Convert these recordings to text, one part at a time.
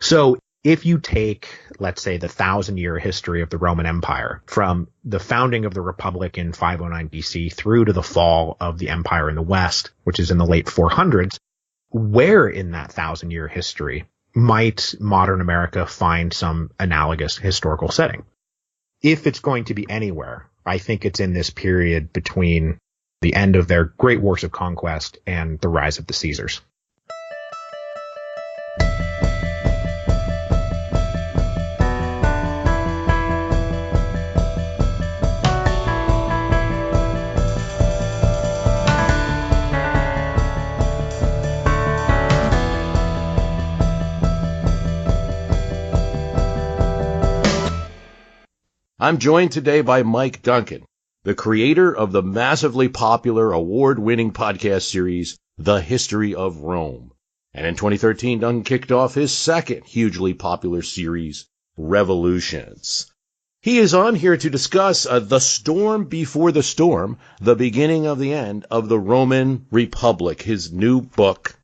So if you take, let's say, the 1,000-year history of the Roman Empire, from the founding of the Republic in 509 BC through to the fall of the empire in the West, which is in the late 400s, where in that 1,000-year history might modern America find some analogous historical setting? If it's going to be anywhere, I think it's in this period between the end of their great wars of conquest and the rise of the Caesars. I'm joined today by Mike Duncan, the creator of the massively popular award-winning podcast series, The History of Rome. And in 2013, Duncan kicked off his second hugely popular series, Revolutions. He is on here to discuss The Storm Before the Storm, the beginning of the end of the Roman Republic, his new book.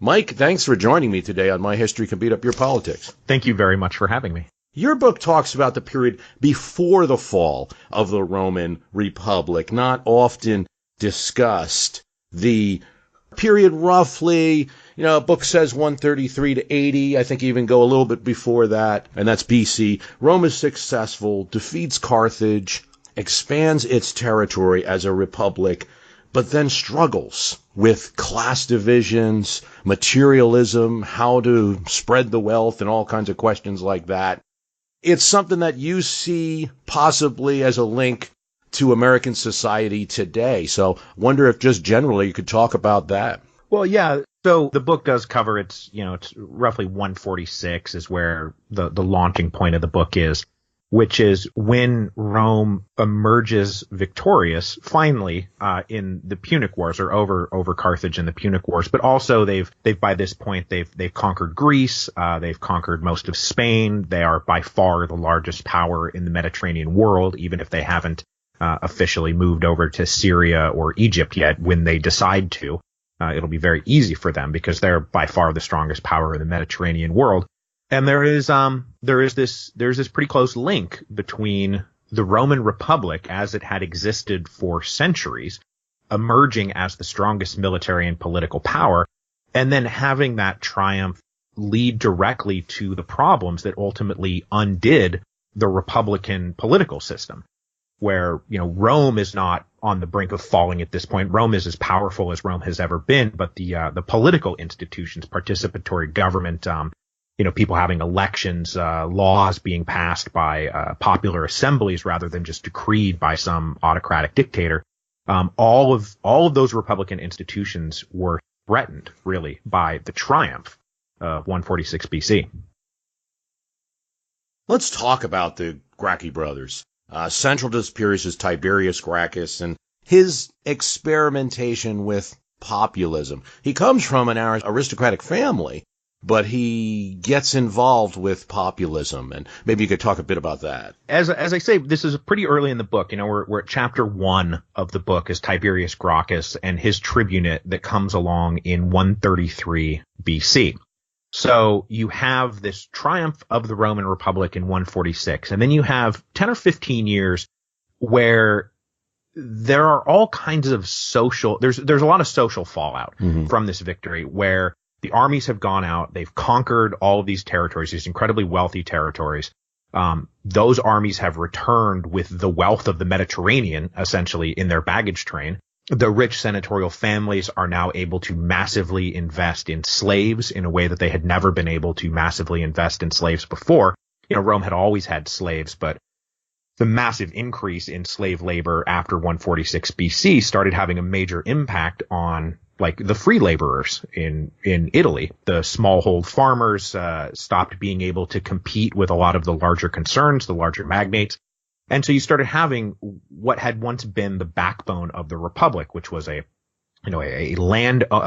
Mike, thanks for joining me today on My History Can Beat Up Your Politics. Thank you very much for having me. Your book talks about the period before the fall of the Roman Republic, not often discussed. The period roughly, a book says 133 to 80. I think you even go a little bit before that, and that's BC. Rome is successful, defeats Carthage, expands its territory as a republic, but then struggles with class divisions, materialism, how to spread the wealth, and all kinds of questions like that. It's something that you see possibly as a link to American society today. So wonder if just generally you could talk about that. Well, yeah. So the book does cover it's roughly 146 is where the launching point of the book is, which is when Rome emerges victorious finally in the Punic Wars, or over Carthage in the Punic Wars. But also they've by this point they've conquered Greece, they've conquered most of Spain. They are by far the largest power in the Mediterranean world, even if they haven't officially moved over to Syria or Egypt yet. When they decide to, it'll be very easy for them because they're by far the strongest power in the Mediterranean world. And there is this pretty close link between the Roman Republic as it had existed for centuries, emerging as the strongest military and political power, and then having that triumph lead directly to the problems that ultimately undid the Republican political system, where, Rome is not on the brink of falling at this point. Rome is as powerful as Rome has ever been, but the political institutions, participatory government, people having elections, laws being passed by popular assemblies rather than just decreed by some autocratic dictator. All of those Republican institutions were threatened, really, by the triumph of 146 BC. Let's talk about the Gracchi brothers. Central to this period is Tiberius Gracchus and his experimentation with populism. He comes from an aristocratic family, but he gets involved with populism, and maybe you could talk a bit about that. As I say, this is pretty early in the book. We're at chapter 1 of the book is Tiberius Gracchus and his tribunate that comes along in 133 BC. So you have this triumph of the Roman Republic in 146, and then you have 10 or 15 years where there are all kinds of there's a lot of social fallout from this victory, where the armies have gone out, they've conquered all of these territories, these incredibly wealthy territories. Those armies have returned with the wealth of the Mediterranean, essentially, in their baggage train. The rich senatorial families are now able to massively invest in slaves in a way that they had never been able to massively invest in slaves before. Rome had always had slaves, but the massive increase in slave labor after 146 BC started having a major impact on the free laborers in Italy. The smallhold farmers stopped being able to compete with a lot of the larger concerns, the larger magnates. And so you started having what had once been the backbone of the Republic, which was a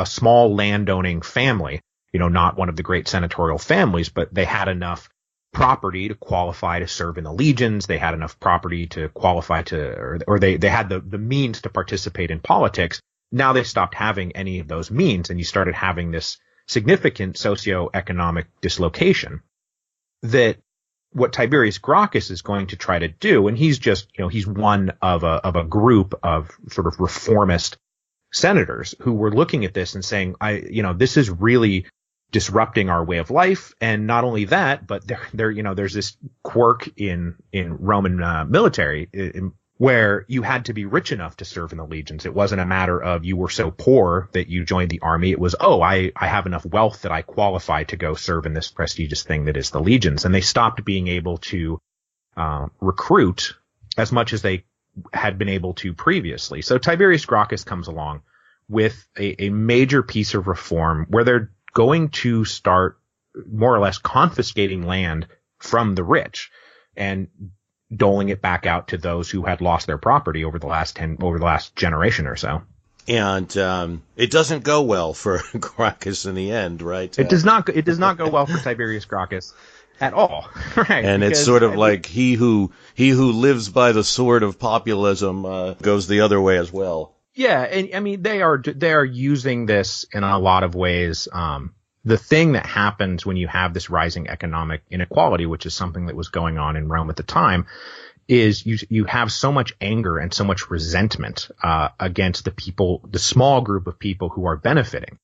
small landowning family, not one of the great senatorial families, but they had enough property to qualify to serve in the legions. They had enough property to qualify or they had the means to participate in politics. Now they stopped having any of those means, and you started having this significant socioeconomic dislocation, that what Tiberius Gracchus is going to try to do, and he's just, he's one of a group of sort of reformist senators who were looking at this and saying, this is really disrupting our way of life. And not only that, but there's this quirk in Roman military where you had to be rich enough to serve in the legions. It wasn't a matter of you were so poor that you joined the army. It was, I have enough wealth that I qualify to go serve in this prestigious thing that is the legions. And they stopped being able to recruit as much as they had been able to previously. So Tiberius Gracchus comes along with a major piece of reform where they're going to start more or less confiscating land from the rich and doling it back out to those who had lost their property over the last generation or so. And it doesn't go well for Gracchus in the end, right? It does not go well for Tiberius Gracchus at all. Right. And it's sort of like he who lives by the sword of populism goes the other way as well. Yeah, and I mean they are using this in a lot of ways. The thing that happens when you have this rising economic inequality, which is something that was going on in Rome at the time, is you have so much anger and so much resentment against the small group of people who are benefiting,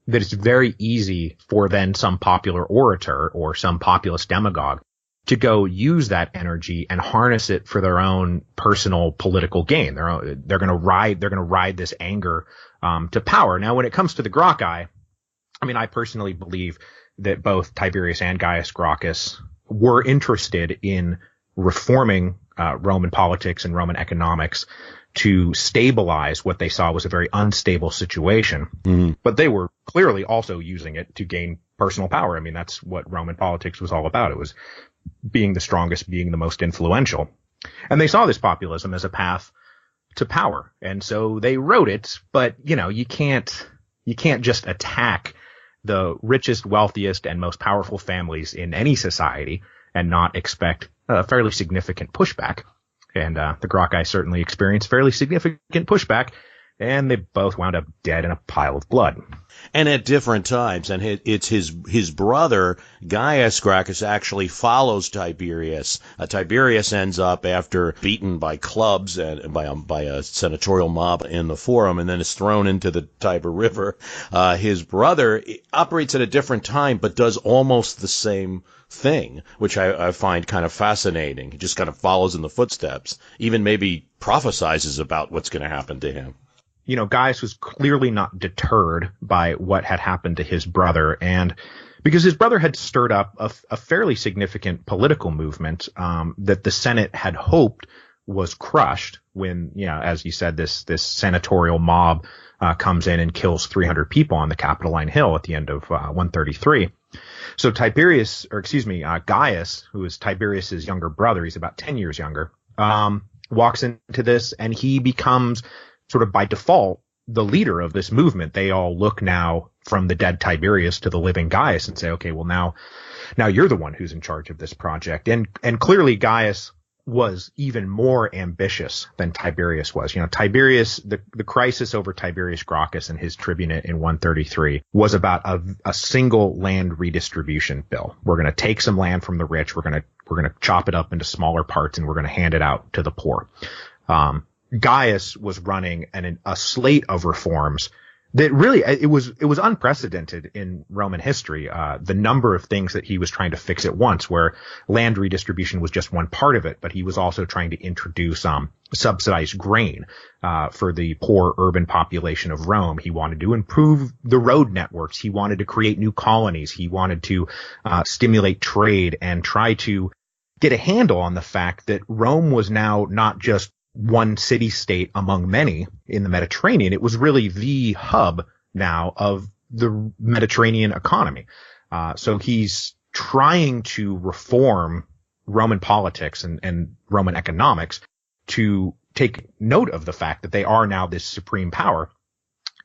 that it's very easy for then some popular orator or some populist demagogue to go use that energy and harness it for their own personal political gain. They're going to ride this anger to power. Now, when it comes to the Gracchi, I mean, I personally believe that both Tiberius and Gaius Gracchus were interested in reforming Roman politics and Roman economics to stabilize what they saw was a very unstable situation. Mm-hmm. But they were clearly also using it to gain personal power. I mean, that's what Roman politics was all about. It was being the strongest, being the most influential. And they saw this populism as a path to power. And so they wrote it, but you can't just attack the richest, wealthiest, and most powerful families in any society and not expect a fairly significant pushback. And the Gracchi certainly experienced fairly significant pushback, and they both wound up dead in a pile of blood. And at different times. And it's his brother, Gaius Gracchus, actually follows Tiberius. Tiberius ends up, after beaten by clubs and by a senatorial mob in the Forum, and then is thrown into the Tiber River. His brother operates at a different time, but does almost the same thing, which I find kind of fascinating. He just kind of follows in the footsteps, even maybe prophesizes about what's going to happen to him. Gaius was clearly not deterred by what had happened to his brother, and because his brother had stirred up a fairly significant political movement that the Senate had hoped was crushed when, as you said, this senatorial mob comes in and kills 300 people on the Capitoline Hill at the end of 133. So Gaius, who is Tiberius's younger brother, he's about 10 years younger, walks into this, and he becomes sort of by default the leader of this movement. They all look now from the dead Tiberius to the living Gaius and say, okay, well now you're the one who's in charge of this project. And clearly Gaius was even more ambitious than Tiberius was. Tiberius, the crisis over Tiberius Gracchus and his tribunate in 133 was about a single land redistribution bill. We're going to take some land from the rich. We're going to chop it up into smaller parts, and we're going to hand it out to the poor. Gaius was running a slate of reforms that really, it was unprecedented in Roman history. The number of things that he was trying to fix at once, where land redistribution was just one part of it, but he was also trying to introduce subsidized grain for the poor urban population of Rome. He wanted to improve the road networks. He wanted to create new colonies. He wanted to stimulate trade and try to get a handle on the fact that Rome was now not just one city-state among many in the Mediterranean. It was really the hub now of the Mediterranean economy. So he's trying to reform Roman politics and Roman economics to take note of the fact that they are now this supreme power,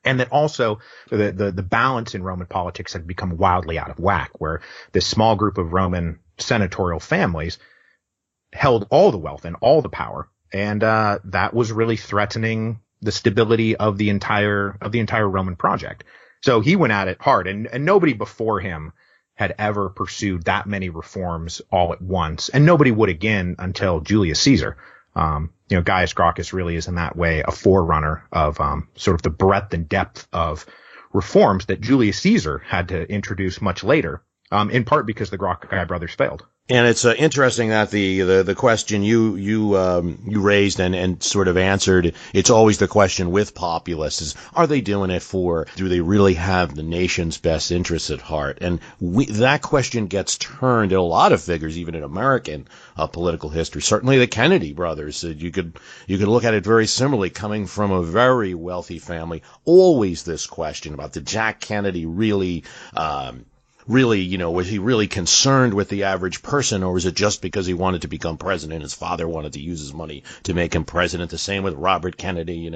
and that also the balance in Roman politics had become wildly out of whack, where this small group of Roman senatorial families held all the wealth and all the power. And that was really threatening the stability of the entire Roman project. So he went at it hard, and nobody before him had ever pursued that many reforms all at once, and nobody would again until Julius Caesar. Gaius Gracchus really is in that way a forerunner of sort of the breadth and depth of reforms that Julius Caesar had to introduce much later, in part because the Gracchi brothers failed. And it's interesting that the question you raised and sort of answered, it's always the question with populists is, are they doing it do they really have the nation's best interests at heart? And that question gets turned in a lot of figures, even in American political history. Certainly the Kennedy brothers, you could look at it very similarly, coming from a very wealthy family. Always this question about, did Jack Kennedy really, was he really concerned with the average person, or was it just because he wanted to become president? His father wanted to use his money to make him president. The same with Robert Kennedy,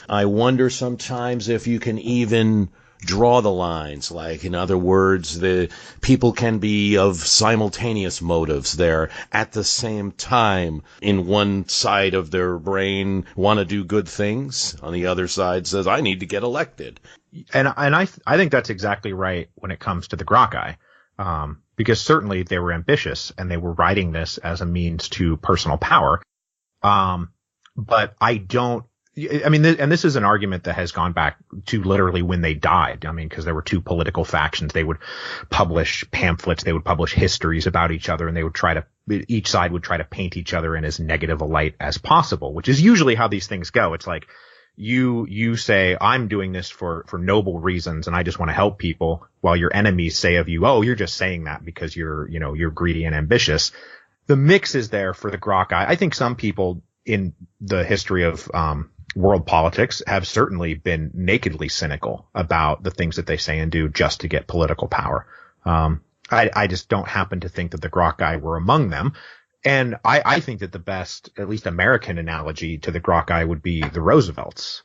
I wonder sometimes if you can even draw the lines. Like, in other words, the people can be of simultaneous motives there at the same time. In one side of their brain want to do good things. On the other side says, I need to get elected. And I think that's exactly right when it comes to the Gracchi, because certainly they were ambitious and they were writing this as a means to personal power. But and this is an argument that has gone back to literally when they died. Because there were two political factions. They would publish pamphlets. They would publish histories about each other, and each side would try to paint each other in as negative a light as possible, which is usually how these things go. It's like, you say, I'm doing this for noble reasons and I just want to help people, while your enemies say of you, oh, you're just saying that because you're greedy and ambitious. The mix is there for the Gracchi. I think some people in the history of world politics have certainly been nakedly cynical about the things that they say and do just to get political power. I just don't happen to think that the Gracchi were among them. And I think that the best, at least American analogy to the Gracchi would be the Roosevelts,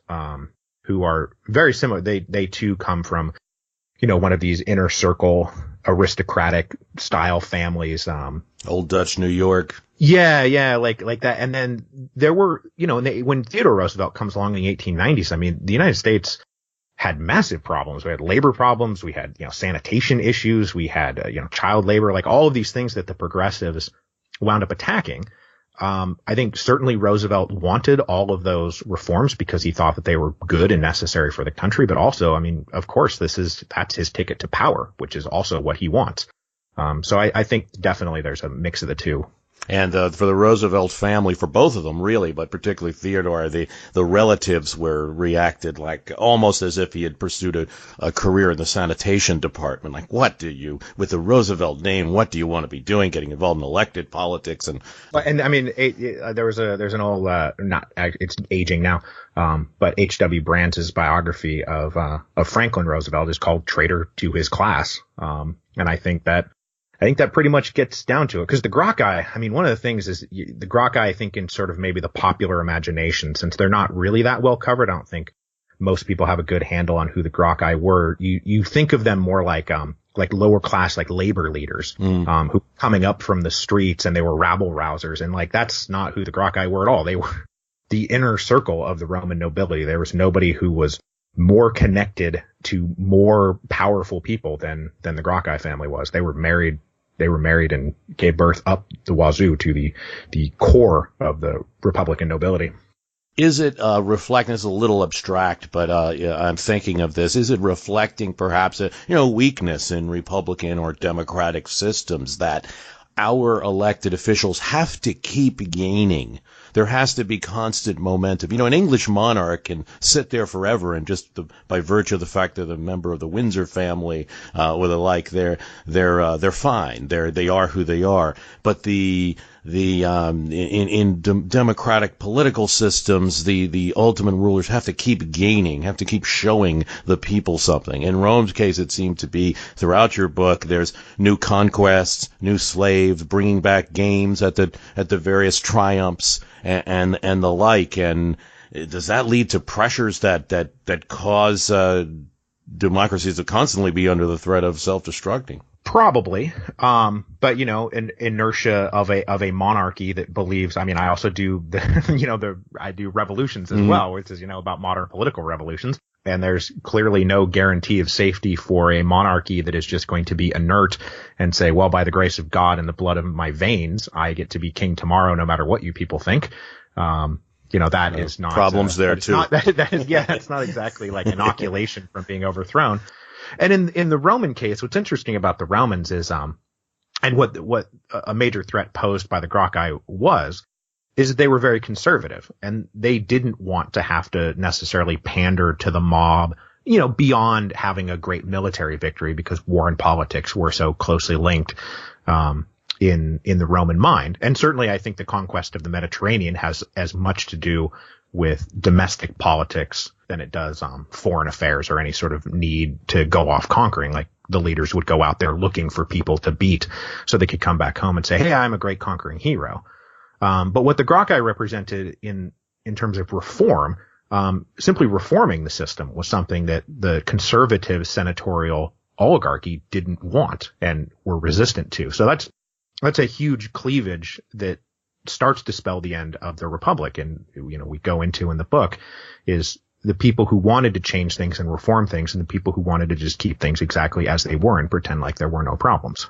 who are very similar. They too come from, one of these inner circle aristocratic style families. Old Dutch New York. Yeah, like that. And then there were, when Theodore Roosevelt comes along in the 1890s, the United States had massive problems. We had labor problems. We had, sanitation issues. We had, child labor, like all of these things that the progressives wound up attacking. I think certainly Roosevelt wanted all of those reforms because he thought that they were good and necessary for the country. But also, of course, that's his ticket to power, which is also what he wants. So I think definitely there's a mix of the two. And for the Roosevelt family, for both of them really, but particularly Theodore, the relatives reacted like almost as if he had pursued a career in the sanitation department. Like, with the Roosevelt name, what do you want to be doing? Getting involved in elected politics there's an old it's aging now, but H.W. Brands' biography of Franklin Roosevelt is called Traitor to His Class, and I think that pretty much gets down to it, because the Gracchi, one of the things is the Gracchi, I think, in sort of maybe the popular imagination, since they're not really that well covered, I don't think most people have a good handle on who the Gracchi were. You think of them more like lower class, like labor leaders, who coming up from the streets, and they were rabble rousers. And that's not who the Gracchi were at all. They were the inner circle of the Roman nobility. There was nobody who was more connected to more powerful people than the Gracchi family was. They were married and gave birth up the wazoo to the core of the Republican nobility. Is it reflecting? It's a little abstract, but I'm thinking of this. Is it reflecting perhaps a weakness in Republican or Democratic systems that our elected officials have to keep gaining? There has to be constant momentum. An English monarch can sit there forever, and just by virtue of the fact that they're a member of the Windsor family or the like, they're fine. They are who they are. But in democratic political systems, the ultimate rulers have to keep gaining, have to keep showing the people something. In Rome's case, it seemed to be throughout your book, there's new conquests, new slaves, bringing back games at the various triumphs and the like. And does that lead to pressures that cause democracies to constantly be under the threat of self-destructing? Probably. But an inertia of a monarchy that believes, I also do I do revolutions as well, which is, about modern political revolutions. And there's clearly no guarantee of safety for a monarchy that is just going to be inert and say, well, by the grace of God and the blood of my veins, I get to be king tomorrow, no matter what you people think. That is not problems there too. It's not exactly like inoculation from being overthrown. And in the Roman case, what's interesting about the Romans is, and what a major threat posed by the Gracchi is that they were very conservative, and they didn't want to have to necessarily pander to the mob, beyond having a great military victory, because war and politics were so closely linked, in the Roman mind. And certainly I think the conquest of the Mediterranean has as much to do with domestic politics than it does foreign affairs or any sort of need to go off conquering. Like, the leaders would go out there looking for people to beat so they could come back home and say, hey, I'm a great conquering hero. But what the Gracchi represented in terms of reform, simply reforming the system, was something that the conservative senatorial oligarchy didn't want and were resistant to. So that's a huge cleavage that starts to spell the end of the Republic. And, we go into in the book is the people who wanted to change things and reform things, and the people who wanted to just keep things exactly as they were and pretend like there were no problems.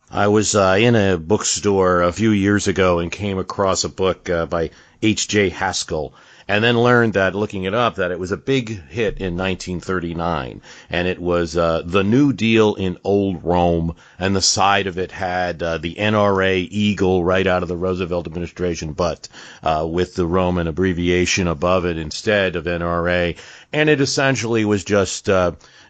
I was in a bookstore a few years ago and came across a book by H.J. Haskell, and then learned that, looking it up, that it was a big hit in 1939, and it was The New Deal in Old Rome, and the side of it had the NRA eagle right out of the Roosevelt administration, but with the Roman abbreviation above it instead of NRA, and it essentially was just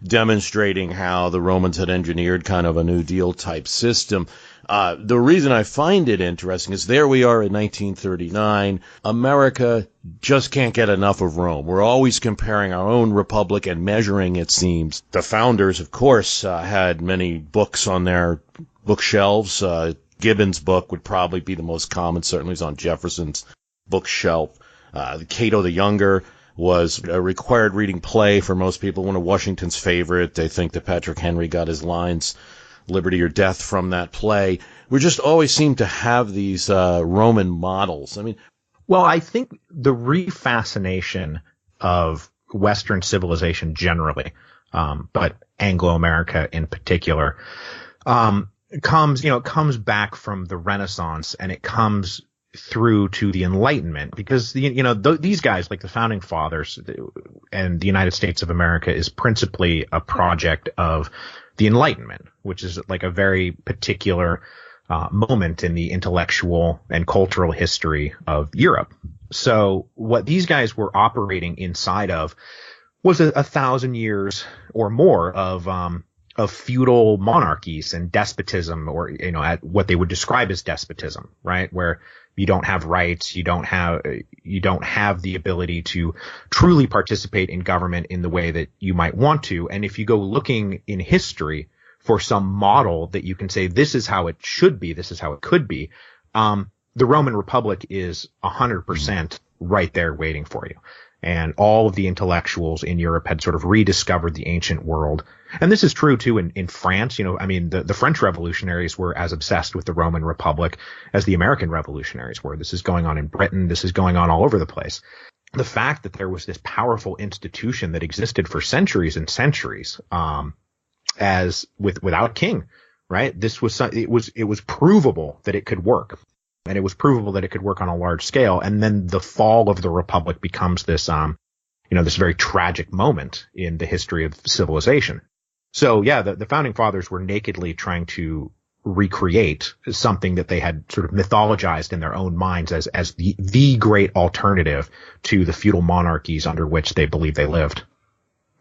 demonstrating how the Romans had engineered kind of a New Deal type system. The reason I find it interesting is there we are in 1939. America just can't get enough of Rome. We're always comparing our own republic and measuring, it seems. The founders, of course, had many books on their bookshelves. Gibbon's book would probably be the most common, certainly is on Jefferson's bookshelf. Cato the Younger was a required reading play for most people, one of Washington's favorite. They think that Patrick Henry got his lines, liberty or death, from that play. We just always seem to have these Roman models. Well, I think the refascination of Western civilization generally, but Anglo-America in particular, comes back from the Renaissance, and it comes through to the Enlightenment, because these guys, like the founding fathers and the United States of America, is principally a project of the Enlightenment, which is like a very particular moment in the intellectual and cultural history of Europe. So what these guys were operating inside of was 1,000 years or more of feudal monarchies and despotism, or at what they would describe as despotism, right? Where you don't have rights, you don't have the ability to truly participate in government in the way that you might want to. And if you go looking in history for some model that you can say, this is how it should be, this is how it could be, the Roman Republic is 100% right there waiting for you. And all of the intellectuals in Europe had sort of rediscovered the ancient world. And this is true too in France. The French revolutionaries were as obsessed with the Roman Republic as the American revolutionaries were. This is going on in Britain. This is going on all over the place. The fact that there was this powerful institution that existed for centuries and centuries, without a king, right? It was provable that it could work. And it was provable that it could work on a large scale. And then the fall of the Republic becomes this, this very tragic moment in the history of civilization. So yeah, the founding fathers were nakedly trying to recreate something that they had sort of mythologized in their own minds as the great alternative to the feudal monarchies under which they believed they lived.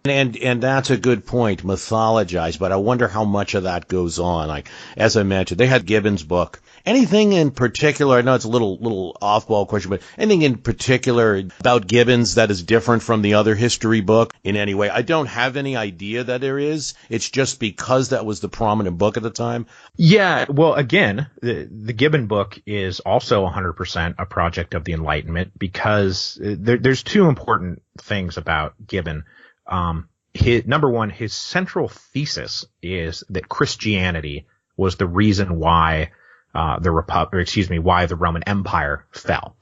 And that's a good point, mythologized, but I wonder how much of that goes on. Like, as I mentioned, they had Gibbon's book. Anything in particular, I know it's a little off-ball question, but anything in particular about Gibbon's that is different from the other history book in any way? I don't have any idea that there is. It's just because that was the prominent book at the time. Yeah, well, again, the Gibbon book is also 100% a project of the Enlightenment, because there's two important things about Gibbon. Number one, his central thesis is that Christianity was the reason why why the Roman Empire fell.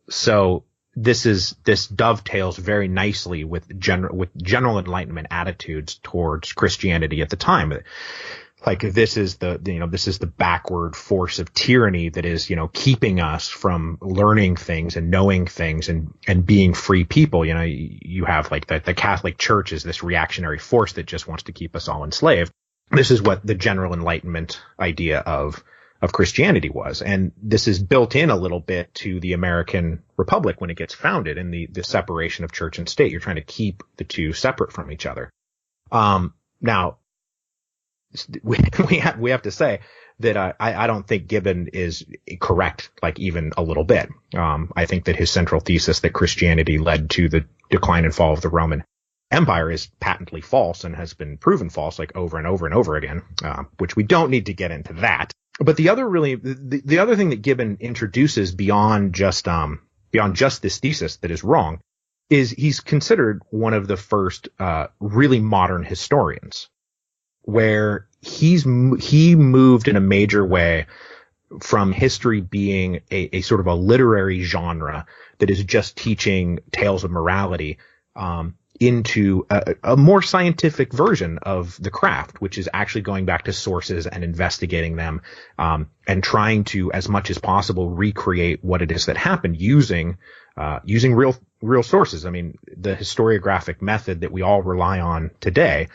So this dovetails very nicely with general Enlightenment attitudes towards Christianity at the time. Like this is the backward force of tyranny that is, keeping us from learning things and knowing things and being free people. You have like the Catholic Church is this reactionary force that just wants to keep us all enslaved. This is what the general Enlightenment idea of Christianity was. And this is built in a little bit to the American Republic when it gets founded, and the separation of church and state. You're trying to keep the two separate from each other. Now, we have to say that I don't think Gibbon is correct, like even a little bit. I think that his central thesis that Christianity led to the decline and fall of the Roman Empire is patently false and has been proven false like over and over and over again, which we don't need to get into that. But the other thing that Gibbon introduces beyond just this thesis that is wrong is he's considered one of the first really modern historians, where he moved in a major way from history being a sort of a literary genre that is just teaching tales of morality into a more scientific version of the craft, which is actually going back to sources and investigating them, and trying to, as much as possible, recreate what it is that happened using real sources. I mean, the historiographic method that we all rely on today,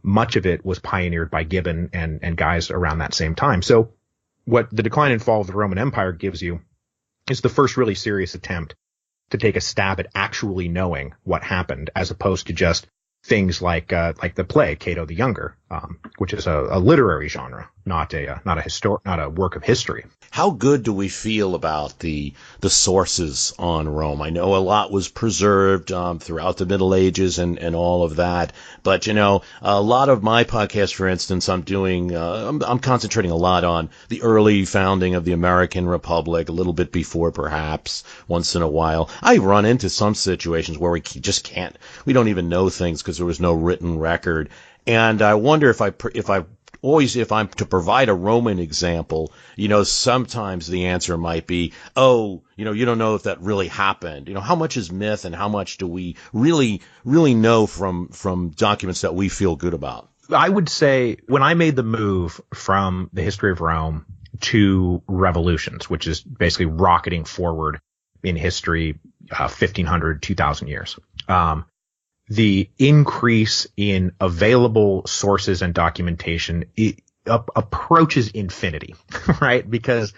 much of it was pioneered by Gibbon and guys around that same time. So what the decline and fall of the Roman Empire gives you is the first really serious attempt to take a stab at actually knowing what happened, as opposed to just things like the play Cato the Younger, which is a literary genre, not a work of history. How good do we feel about the sources on Rome? I know a lot was preserved throughout the Middle Ages and all of that, but a lot of my podcasts, for instance, I'm concentrating a lot on the early founding of the American Republic, a little bit before perhaps, once in a while. I run into some situations where we don't even know things because there was no written record, and I wonder if I'm to provide a Roman example, sometimes the answer might be, you don't know if that really happened. How much is myth and how much do we really know from documents that we feel good about? I would say when I made the move from the history of Rome to revolutions, which is basically rocketing forward in history, 1500, 2000 years, the increase in available sources and documentation approaches infinity, right? Because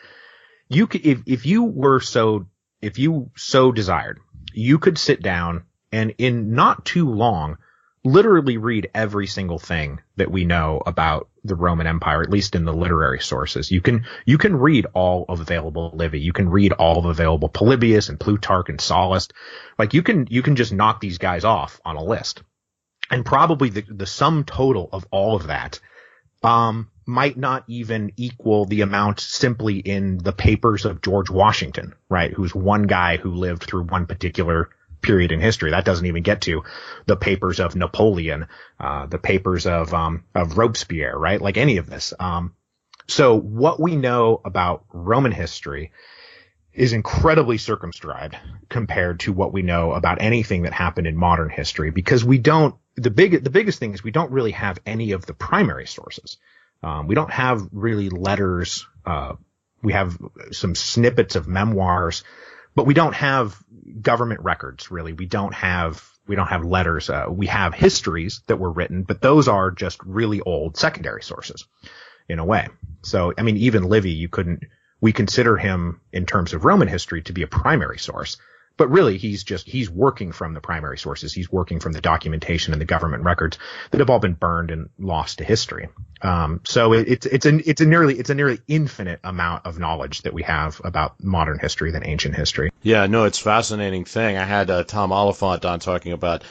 you could, if you so desired, you could sit down and in not too long, literally read every single thing that we know about the Roman Empire, at least in the literary sources. You can read all of available Livy. You can read all of available Polybius and Plutarch and Sallust. Like you can just knock these guys off on a list. And probably the sum total of all of that, might not even equal the amount simply in the papers of George Washington, right? Who's one guy who lived through one particular period in history. That doesn't even get to the papers of Napoleon, the papers of Robespierre, right? Like any of this. So what we know about Roman history is incredibly circumscribed compared to what we know about anything that happened in modern history, because the biggest thing is we don't really have any of the primary sources. We don't have really letters. We have some snippets of memoirs, but we don't have government records, really. We don't have letters. We have histories that were written, but those are just really old secondary sources in a way. So, I mean, even Livy, we consider him in terms of Roman history to be a primary source, but really he's working from the primary sources. He's working from the documentation and the government records that have all been burned and lost to history. So it's a nearly infinite amount of knowledge that we have about modern history than ancient history. Yeah, no, it's a fascinating thing. I had Tom Oliphant on talking about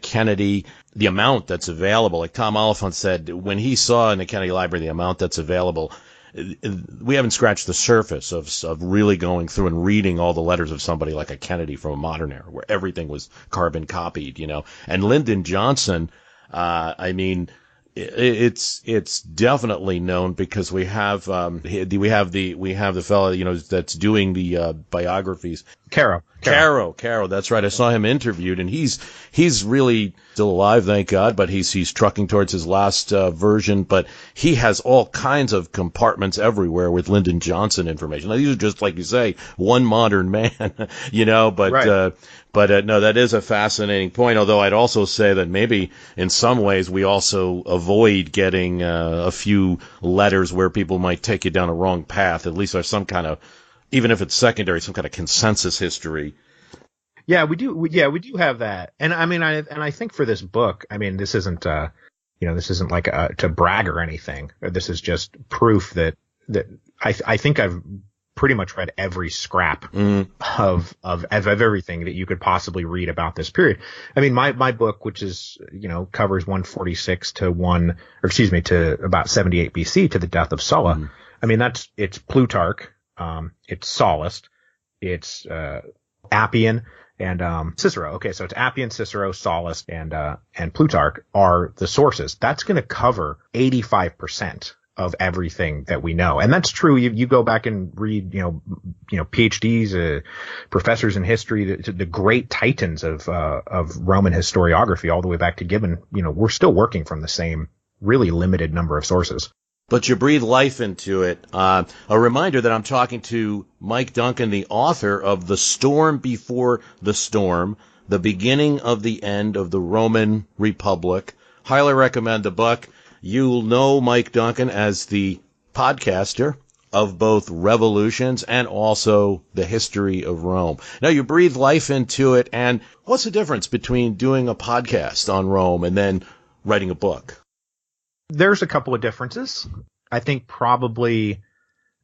Kennedy, the amount that's available. Like Tom Oliphant said, when he saw in the Kennedy Library the amount that's available, we haven't scratched the surface of really going through and reading all the letters of somebody like a Kennedy from a modern era where everything was carbon copied, And Lyndon Johnson, it's definitely known because we have the fellow, that's doing the biographies. Caro. Caro, that's right. I saw him interviewed, and he's really still alive, thank God, but he's trucking towards his last version, but he has all kinds of compartments everywhere with Lyndon Johnson information. Now, these are just, like you say, one modern man, but right. No, that is a fascinating point, although I'd also say that maybe in some ways we also avoid getting a few letters where people might take you down a wrong path. At least there's some kind of, even if it's secondary, some kind of consensus history. Yeah, we do. We do have that. And I mean, I think for this book, I mean, this isn't like to brag or anything. This is just proof that I think I've pretty much read every scrap of everything that you could possibly read about this period. I mean, my book, which is, covers 146 to about 78 BC to the death of Sulla. I mean, it's Plutarch, it's Sallust, it's, Appian and, Cicero. Okay. So it's Appian, Cicero, Sallust, and Plutarch are the sources. That's going to cover 85% of everything that we know. And that's true. You go back and read, PhDs, professors in history, the great titans of Roman historiography, all the way back to Gibbon, we're still working from the same really limited number of sources. But you breathe life into it. A reminder that I'm talking to Mike Duncan, the author of The Storm Before the Storm, The Beginning of the End of the Roman Republic. Highly recommend the book. You'll know Mike Duncan as the podcaster of both Revolutions and also the history of Rome. Now, you breathe life into it, and what's the difference between doing a podcast on Rome and then writing a book? There's a couple of differences. I think probably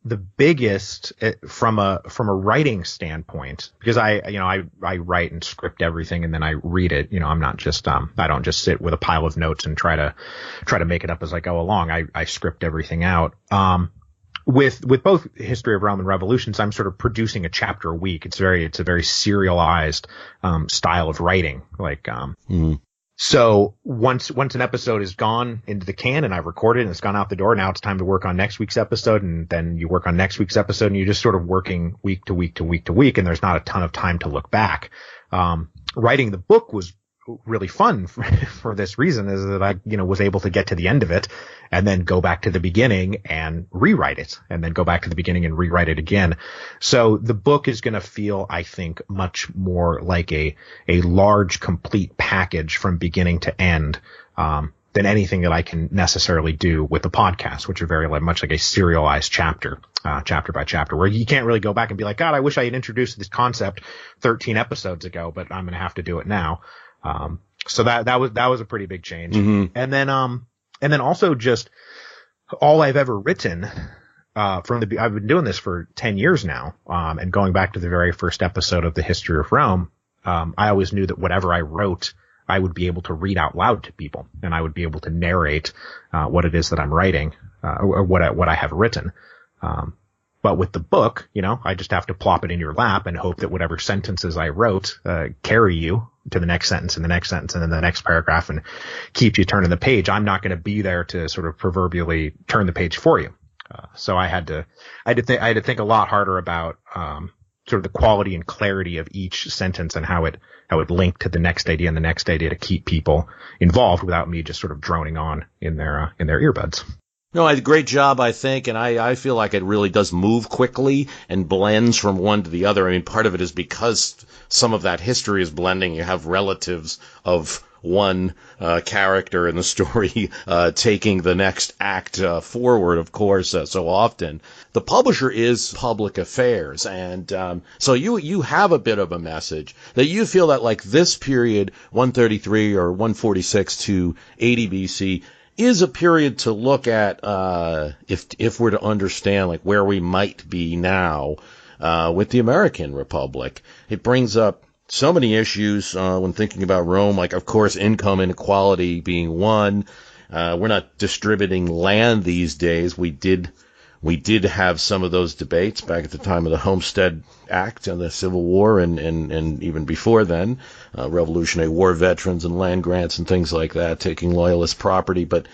the biggest from a writing standpoint, because I write and script everything and then I read it. I'm not just I don't just sit with a pile of notes and try to make it up as I go along. I script everything out. With both History of Rome and Revolutions, I'm sort of producing a chapter a week. It's a very serialized style of writing. So once an episode is gone into the can and I've recorded and it's gone out the door, now it's time to work on next week's episode, and then you work on next week's episode, and you're just sort of working week to week to week to week, and there's not a ton of time to look back. Writing the book was really fun for this reason, is that I, was able to get to the end of it and then go back to the beginning and rewrite it, and then go back to the beginning and rewrite it again. So the book is going to feel, I think, much more like a large, complete package from beginning to end, than anything that I can necessarily do with the podcast, which are very much like a serialized chapter by chapter, where you can't really go back and be like, God, I wish I had introduced this concept 13 episodes ago, but I'm going to have to do it now. So that was a pretty big change. Mm-hmm. And then also just all I've ever written, I've been doing this for 10 years now. And going back to the very first episode of the History of Rome, I always knew that whatever I wrote, I would be able to read out loud to people, and I would be able to narrate, what it is that I'm writing, or what I have written. But with the book, I just have to plop it in your lap and hope that whatever sentences I wrote, carry you to the next sentence and the next sentence and then the next paragraph and keep you turning the page. I'm not going to be there to sort of proverbially turn the page for you. So I had to think a lot harder about, sort of the quality and clarity of each sentence and how it linked to the next idea and the next idea to keep people involved without me just sort of droning on in their earbuds. No, great job, I think, and I feel like it really does move quickly and blends from one to the other. I mean, part of it is because some of that history is blending. You have relatives of one character in the story taking the next act forward, of course, so often. The publisher is Public Affairs, and so you have a bit of a message that you feel that, like, this period, 133 or 146 to 80 BC, is a period to look at if we're to understand, like, where we might be now with the American Republic. It brings up so many issues when thinking about Rome, like, of course, income inequality being one. We're not distributing land these days. We did have some of those debates back at the time of the Homestead Act and the Civil War, and even before then, Revolutionary War veterans and land grants and things like that, taking loyalist property. But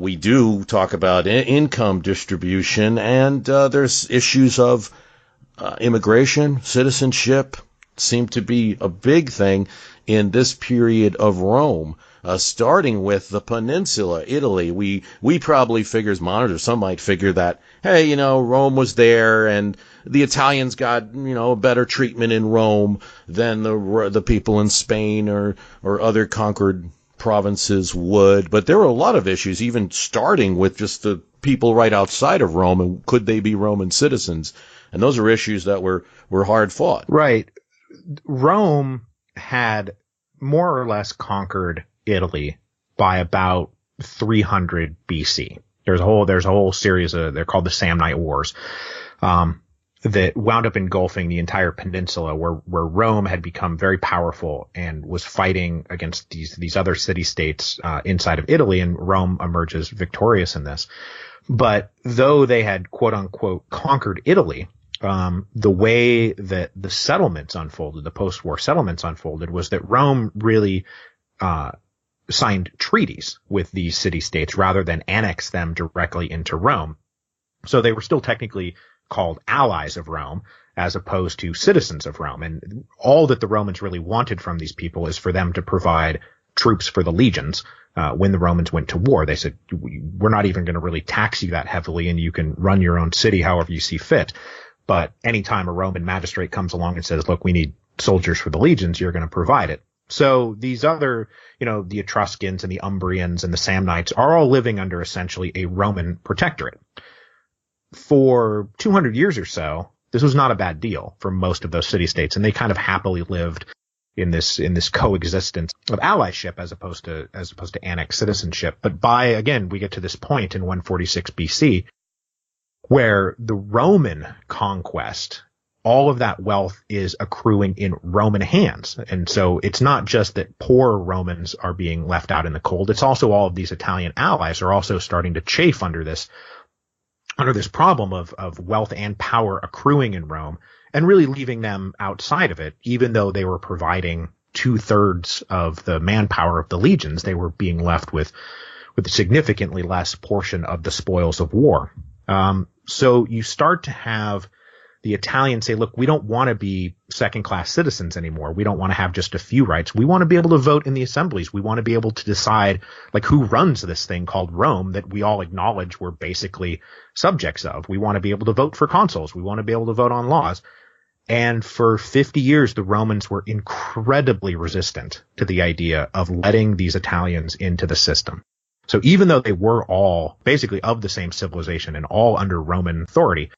we do talk about income distribution, and there's issues of immigration, citizenship, seemed to be a big thing in this period of Rome. Starting with the peninsula, Italy, we probably figure as monitors, some might figure that, hey, Rome was there and the Italians got, better treatment in Rome than the people in Spain or other conquered provinces would. But there were a lot of issues, even starting with just the people right outside of Rome, and could they be Roman citizens? And those are issues that were hard fought. Right. Rome had more or less conquered Italy by about 300 BC. There's a whole series of, they're called the Samnite Wars, that wound up engulfing the entire peninsula, where Rome had become very powerful and was fighting against these other city-states inside of Italy, and Rome emerges victorious in this. But though they had quote-unquote conquered Italy, the way that the settlements unfolded, the post-war settlements unfolded, was that Rome really signed treaties with these city-states rather than annex them directly into Rome. So they were still technically called allies of Rome as opposed to citizens of Rome. And all that the Romans really wanted from these people is for them to provide troops for the legions. When the Romans went to war, they said, we're not even going to really tax you that heavily, and you can run your own city however you see fit. But anytime a Roman magistrate comes along and says, look, we need soldiers for the legions, you're going to provide it. So these other, the Etruscans and the Umbrians and the Samnites are all living under essentially a Roman protectorate. For 200 years or so, this was not a bad deal for most of those city-states, and they kind of happily lived in this coexistence of allyship as opposed to annexed citizenship. But we get to this point in 146 BC where the Roman conquest, all of that wealth is accruing in Roman hands. And so it's not just that poor Romans are being left out in the cold. It's also all of these Italian allies are also starting to chafe under this problem of wealth and power accruing in Rome and really leaving them outside of it. Even though they were providing 2/3 of the manpower of the legions, they were being left with a significantly less portion of the spoils of war. So you start to have the Italians say, look, we don't want to be second-class citizens anymore. We don't want to have just a few rights. We want to be able to vote in the assemblies. We want to be able to decide, like, who runs this thing called Rome that we all acknowledge we're basically subjects of. We want to be able to vote for consuls. We want to be able to vote on laws. And for 50 years, the Romans were incredibly resistant to the idea of letting these Italians into the system. So even though they were all basically of the same civilization and all under Roman authority,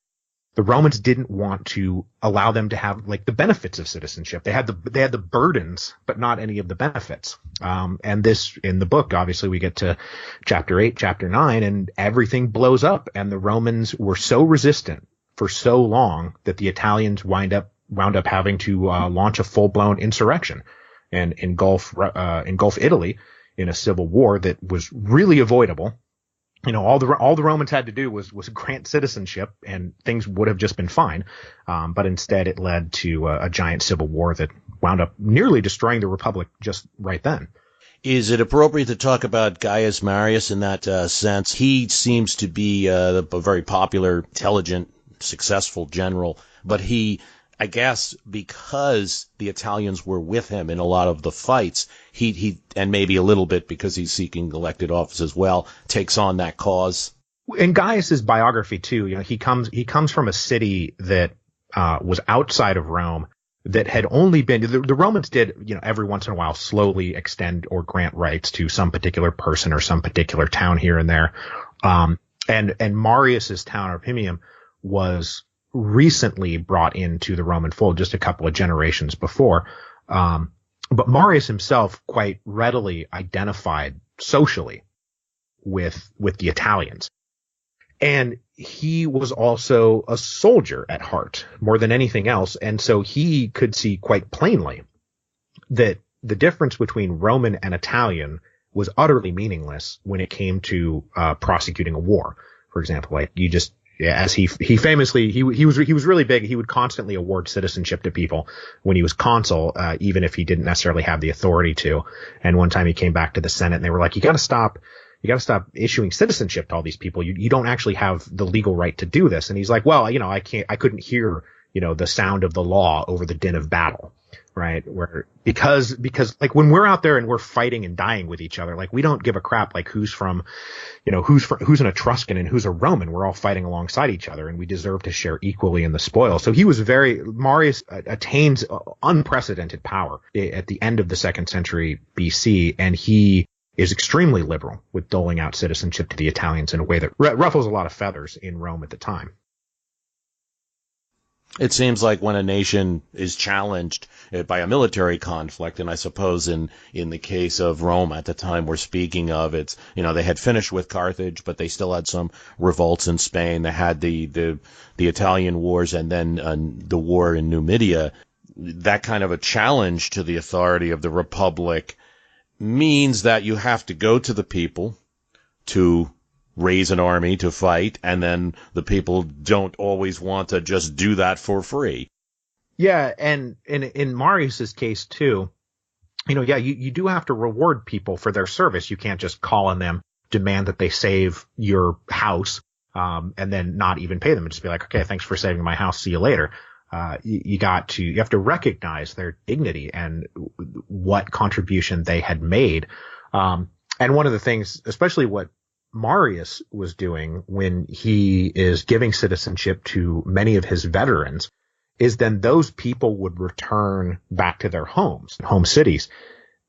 the Romans didn't want to allow them to have like the benefits of citizenship. They had the burdens, but not any of the benefits. And this in the book, obviously we get to chapter 8, chapter 9, and everything blows up. And the Romans were so resistant for so long that the Italians wound up having to launch a full-blown insurrection and engulf Italy in a civil war that was really avoidable. All the Romans had to do was grant citizenship, and things would have just been fine. But instead, it led to a giant civil war that wound up nearly destroying the Republic just right then. Is it appropriate to talk about Gaius Marius in that sense? He seems to be a very popular, intelligent, successful general, but he, I guess, because the Italians were with him in a lot of the fights, he and maybe a little bit because he's seeking elected office as well, takes on that cause. In Gaius's biography too, he comes from a city that was outside of Rome, that had only been, the Romans did, every once in a while slowly extend or grant rights to some particular person or some particular town here and there. And Marius's town, Opimium, was recently brought into the Roman fold just a couple of generations before. But Marius himself quite readily identified socially with the Italians. And he was also a soldier at heart more than anything else. And so he could see quite plainly that the difference between Roman and Italian was utterly meaningless when it came to prosecuting a war. For example, like as he famously, he was really big. He would constantly award citizenship to people when he was consul, even if he didn't necessarily have the authority to. And one time he came back to the Senate and they were like, you got to stop issuing citizenship to all these people. You don't actually have the legal right to do this. And he's like, well, I couldn't hear, the sound of the law over the din of battle. right? Where because like when we're out there and we're fighting and dying with each other, like we don't give a crap like who's an Etruscan and who's a Roman. We're all fighting alongside each other, and we deserve to share equally in the spoil. So Marius attains unprecedented power at the end of the 2nd century BC, and he is extremely liberal with doling out citizenship to the Italians in a way that ruffles a lot of feathers in Rome at the time. It seems like when a nation is challenged by a military conflict, and I suppose in the case of Rome at the time we're speaking of, it's, they had finished with Carthage, but they still had some revolts in Spain. They had the Italian wars and then the war in Numidia. That kind of a challenge to the authority of the Republic means that you have to go to the people to raise an army to fight, and then the people don't always want to just do that for free. Yeah, and in Marius's case too, you do have to reward people for their service. You can't just call on them, demand that they save your house, and then not even pay them and just be like, okay, thanks for saving my house, see you later. You have to recognize their dignity and what contribution they had made. And one of the things, especially what Marius was doing when he is giving citizenship to many of his veterans, is then those people would return back to their home cities.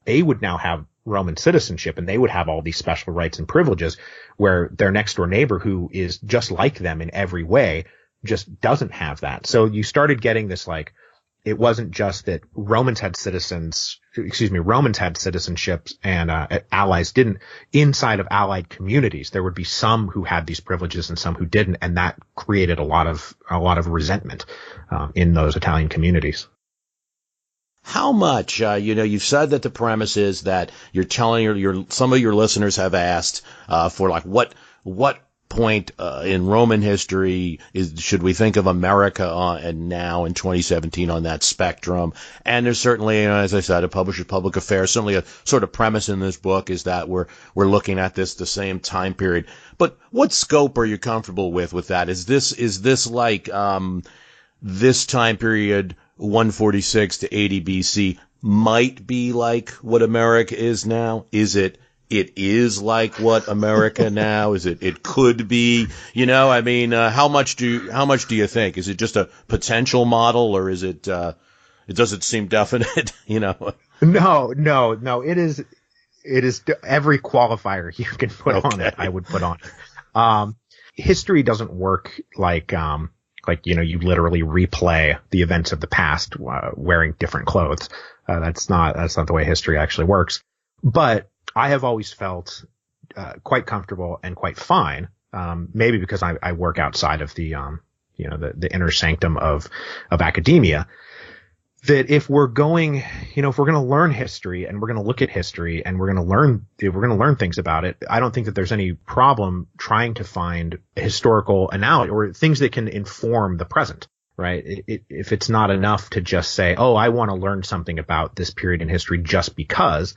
They would now have Roman citizenship, and they would have all these special rights and privileges, where their next door neighbor, who is just like them in every way, just doesn't have that. So you started getting this, like, it wasn't just that Romans had citizenships and allies didn't. Inside of allied communities, there would be some who had these privileges and some who didn't, and that created a lot of resentment in those Italian communities. How much, you've said that the premise is that you're telling some of your listeners have asked for like what point in Roman history should we think of America and now in 2017 on that spectrum? And there's certainly, as I said, a publisher's public affairs, certainly a sort of premise in this book is that we're looking at the same time period. But what scope are you comfortable with that? Is this like this time period 146 to 80 BC might be like what America is now? It is like what America now is. It could be, how much do you think? Is it just a potential model, or is it, does it seem definite, No. It is every qualifier you can put on it, I would put on. History doesn't work like you literally replay the events of the past, wearing different clothes. That's not the way history actually works. But I have always felt quite comfortable and quite fine, maybe because I work outside of the inner sanctum of academia, that if we're going to learn history and we're going to look at history and we're going to learn things about it, I don't think that there's any problem trying to find a historical analogy or things that can inform the present. Right. If it's not enough to just say, oh, I want to learn something about this period in history just because,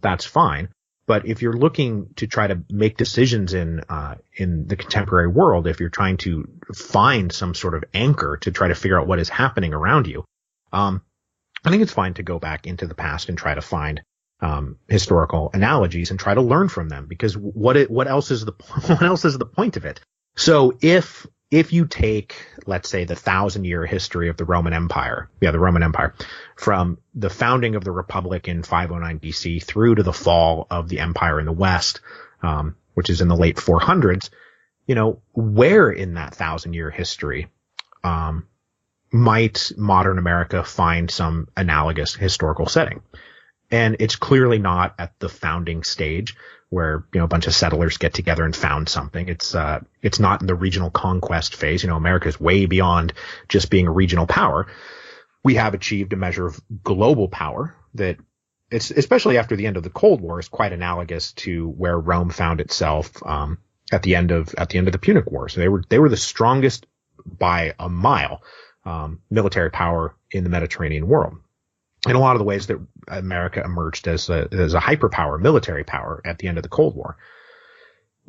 that's fine. But if you're looking to try to make decisions in the contemporary world, if you're trying to find some sort of anchor to try to figure out what is happening around you, I think it's fine to go back into the past and try to find historical analogies and try to learn from them, because what else is the point of it? So if you take, let's say, the 1,000-year history of the Roman Empire, from the founding of the Republic in 509 BC through to the fall of the empire in the West, which is in the late 400s, where in that 1,000-year history might modern America find some analogous historical setting? And it's clearly not at the founding stage where, a bunch of settlers get together and found something. It's not in the regional conquest phase. America is way beyond just being a regional power. We have achieved a measure of global power that it's, especially after the end of the Cold War, is quite analogous to where Rome found itself, at the end of the Punic War. So they were the strongest by a mile, military power in the Mediterranean world. In a lot of the ways that America emerged as a hyperpower, military power at the end of the Cold War.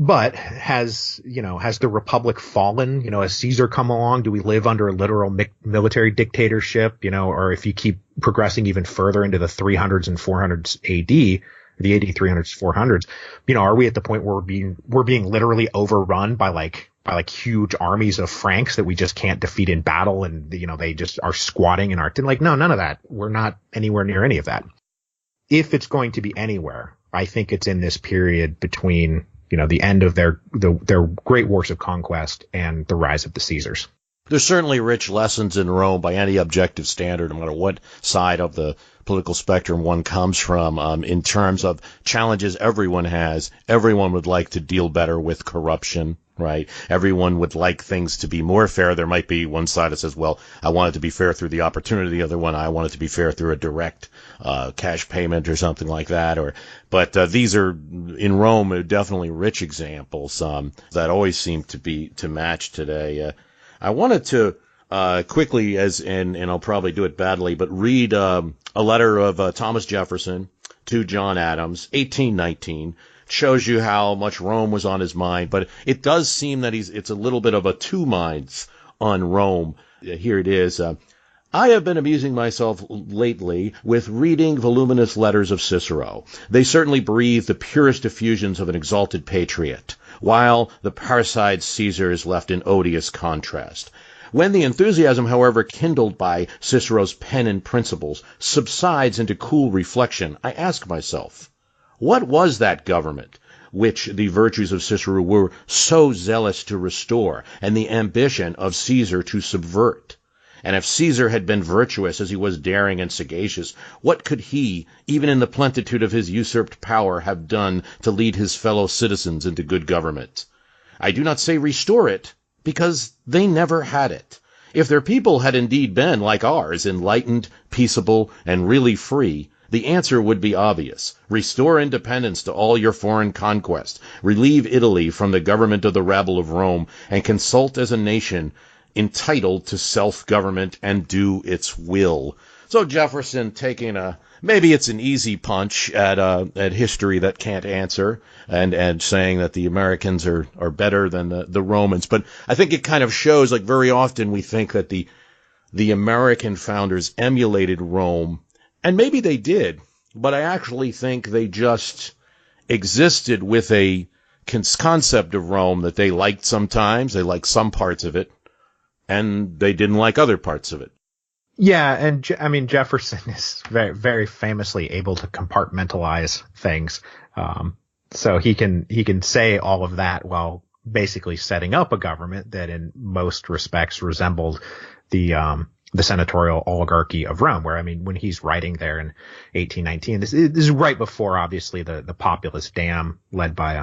But has the Republic fallen? Has Caesar come along? Do we live under a literal military dictatorship? Or if you keep progressing even further into the 300s and 400s AD, the AD 300s, 400s, are we at the point where we're being literally overrun by like huge armies of Franks that we just can't defeat in battle, and they just are squatting in our no, none of that. We're not anywhere near any of that. If it's going to be anywhere, I think it's in this period between the end of their great wars of conquest and the rise of the Caesars. There's certainly rich lessons in Rome by any objective standard, no matter what side of the political spectrum one comes from, in terms of challenges everyone has. Everyone would like to deal better with corruption, right? Everyone would like things to be more fair. There might be one side that says, well, I want it to be fair through the opportunity. The other one, I want it to be fair through a direct cash payment or something like that. But these are, in Rome, definitely rich examples that always seem to match today. I wanted to quickly, and I'll probably do it badly, but read a letter of Thomas Jefferson to John Adams, 1819. Shows you how much Rome was on his mind, but it does seem that it's a little bit of a two minds on Rome. Here it is. I have been amusing myself lately with reading voluminous letters of Cicero. They certainly breathe the purest effusions of an exalted patriot, while the parricide Caesar is left in odious contrast. When the enthusiasm, however, kindled by Cicero's pen and principles subsides into cool reflection, I ask myself, what was that government which the virtues of Cicero were so zealous to restore, and the ambition of Caesar to subvert? And if Caesar had been virtuous as he was daring and sagacious, what could he, even in the plenitude of his usurped power, have done to lead his fellow citizens into good government? I do not say restore it, because they never had it. If their people had indeed been, like ours, enlightened, peaceable, and really free, the answer would be obvious. Restore independence to all your foreign conquests, relieve Italy from the government of the rabble of Rome, and consult as a nation entitled to self-government and do its will. So Jefferson taking maybe it's an easy punch at history that can't answer, and saying that the Americans are better than the Romans. But I think it kind of shows, like, very often we think that the American founders emulated Rome, and maybe they did, but I actually think they just existed with a concept of Rome that they liked sometimes. They liked some parts of it, and they didn't like other parts of it. Yeah, and Jefferson is very, very famously able to compartmentalize things. So he can say all of that while basically setting up a government that in most respects resembled the senatorial oligarchy of Rome, where, when he's writing there in 1819, this is right before, obviously, the populist dam led by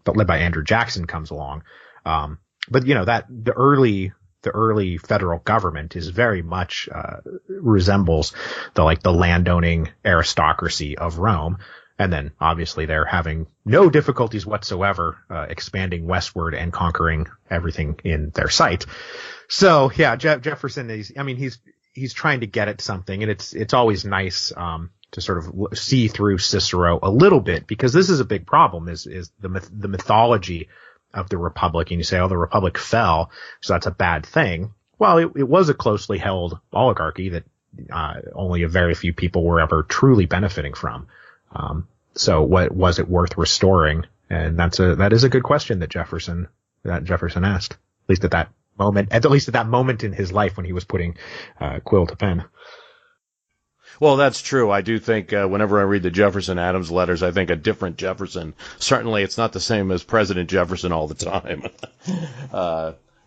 Andrew Jackson comes along. But that the early federal government is very much resembles the landowning aristocracy of Rome. And then obviously they're having no difficulties whatsoever expanding westward and conquering everything in their sight. So yeah, Jefferson is, he's trying to get at something, and it's always nice to sort of see through Cicero a little bit, because this is a big problem is the mythology of the Republic. And you say, oh, the Republic fell, so that's a bad thing. Well, it was a closely held oligarchy that only a very few people were ever truly benefiting from. So what was it worth restoring? And that is a good question that Jefferson asked, at least at that moment in his life when he was putting quill to pen. Well, that's true. I do think whenever I read the Jefferson Adams letters, I think a different Jefferson. Certainly it's not the same as President Jefferson all the time.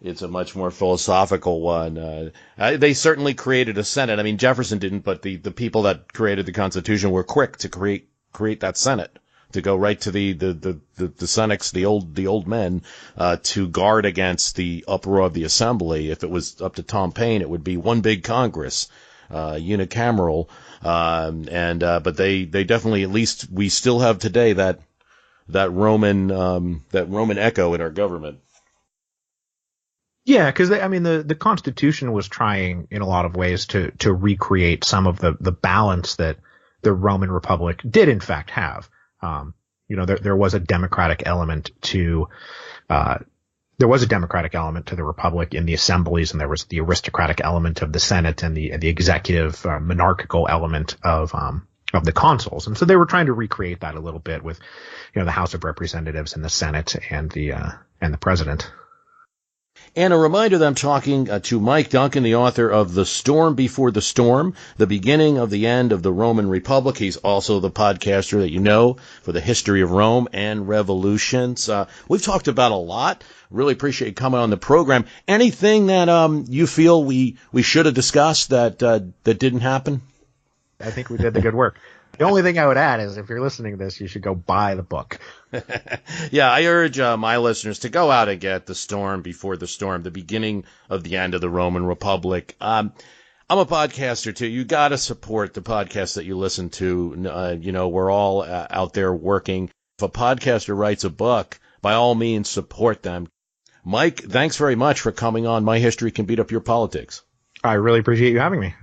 It's a much more philosophical one. They certainly created a Senate. Jefferson didn't, but the people that created the Constitution were quick to create that Senate, to go right to the Senex, the old men, to guard against the uproar of the Assembly. If it was up to Tom Paine, it would be one big Congress, unicameral, but they definitely, at least we still have today that Roman echo in our government. Yeah, because the Constitution was trying in a lot of ways to recreate some of the balance that the Roman Republic did in fact have. there was a democratic element to the republic in the assemblies, and there was the aristocratic element of the Senate and the executive monarchical element of the consuls. And so they were trying to recreate that a little bit with, the House of Representatives and the Senate and the president. And a reminder that I'm talking to Mike Duncan, the author of The Storm Before the Storm, The Beginning of the End of the Roman Republic. He's also the podcaster that you know for the history of Rome and revolutions. We've talked about a lot. Really appreciate you coming on the program. Anything that you feel we should have discussed that didn't happen? I think we did the good work. The only thing I would add is if you're listening to this, you should go buy the book. Yeah, I urge my listeners to go out and get The Storm Before the Storm, The Beginning of the End of the Roman Republic. I'm a podcaster, too. You got to support the podcast that you listen to. We're all out there working. If a podcaster writes a book, by all means, support them. Mike, thanks very much for coming on My History Can Beat Up Your Politics. I really appreciate you having me.